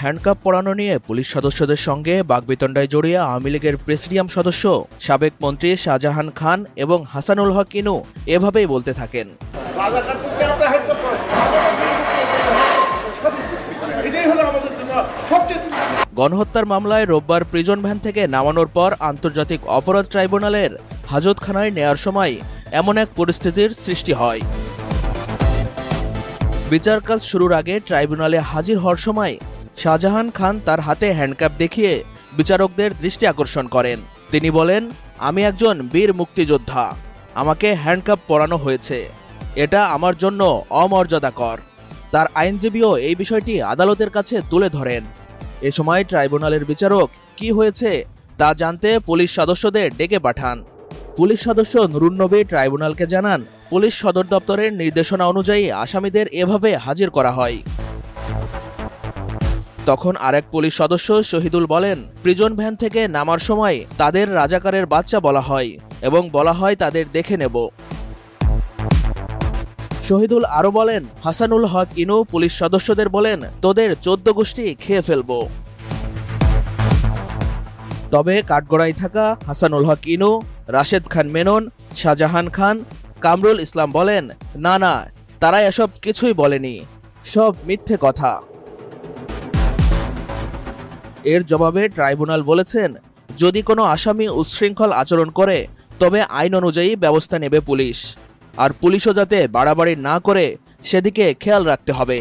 Handcuff পরানো নিয়ে police সদস্যদের সঙ্গে বাগবিতণ্ডায় জড়িয়ে আওয়ামী লীগের প্রেসিডিয়াম সদস্য সাবেক মন্ত্রী শাহজাহান খান এবং হাসানুল হক ইনু এভাবেই বলতে থাকেন। গণহত্যার মামলায় রোববার প্রিজন ভ্যান থেকে নামানোর পর আন্তর্জাতিক অপরাধ ট্রাইব্যুনালের হাজতখানায় নেয়ার সময় এমন এক পরিস্থিতির সৃষ্টি হয়। বিচার কাজ শুরুর আগে ট্রাইব্যুনালে হাজির হওয়ার সময় শাহজাহান খান তার হাতে হ্যান্ডকাপ দেখিয়ে বিচারকদের দৃষ্টি আকর্ষণ করেন। তিনি বলেন, আমি একজন বীর মুক্তিযোদ্ধা, আমাকে হ্যান্ডকাপ পরানো হয়েছে, এটা আমার জন্য অমর্যাদাকর। তার আইনজীবীও এই বিষয়টি আদালতের কাছে তুলে ধরেন। এ সময় ট্রাইব্যুনালের বিচারক কি হয়েছে তা জানতে পুলিশ সদস্যদের ডেকে পাঠান। পুলিশ সদস্য নুরুন নবী ট্রাইব্যুনালকে জানান, পুলিশ সদর দপ্তরের নির্দেশনা অনুযায়ী আসামিদের এভাবে হাজির করা হয়। তখন আরেক পুলিশ সদস্য শহীদুল বলেন, প্রিজন ভ্যান থেকে নামার সময় তাদের রাজাকারের বাচ্চা বলা হয় এবং বলা হয় তাদের দেখে নেব। শহীদুল আরো বলেন, হাসানুল হক ইনু পুলিশ সদস্যদের বলেন, তোদের 14 গোষ্ঠী খেয়ে ফেলব। তবে কাঠগড়ায় থাকা হাসানুল হক ইনু, রাশেদ খান মেনন, শাহজাহান খান, কামরুল ইসলাম বলেন, না না, তারা এসব কিছুই বলেনি, সব মিথ্যে কথা। এর জবাবে ট্রাইব্যুনাল বলেছেন, যদি কোনো আসামি উচ্ছৃঙ্খল আচরণ করে তবে আইন অনুযায়ী ব্যবস্থা নেবে পুলিশ, আর পুলিশও যাতে বাড়াবাড়ি না করে সেদিকে খেয়াল রাখতে হবে।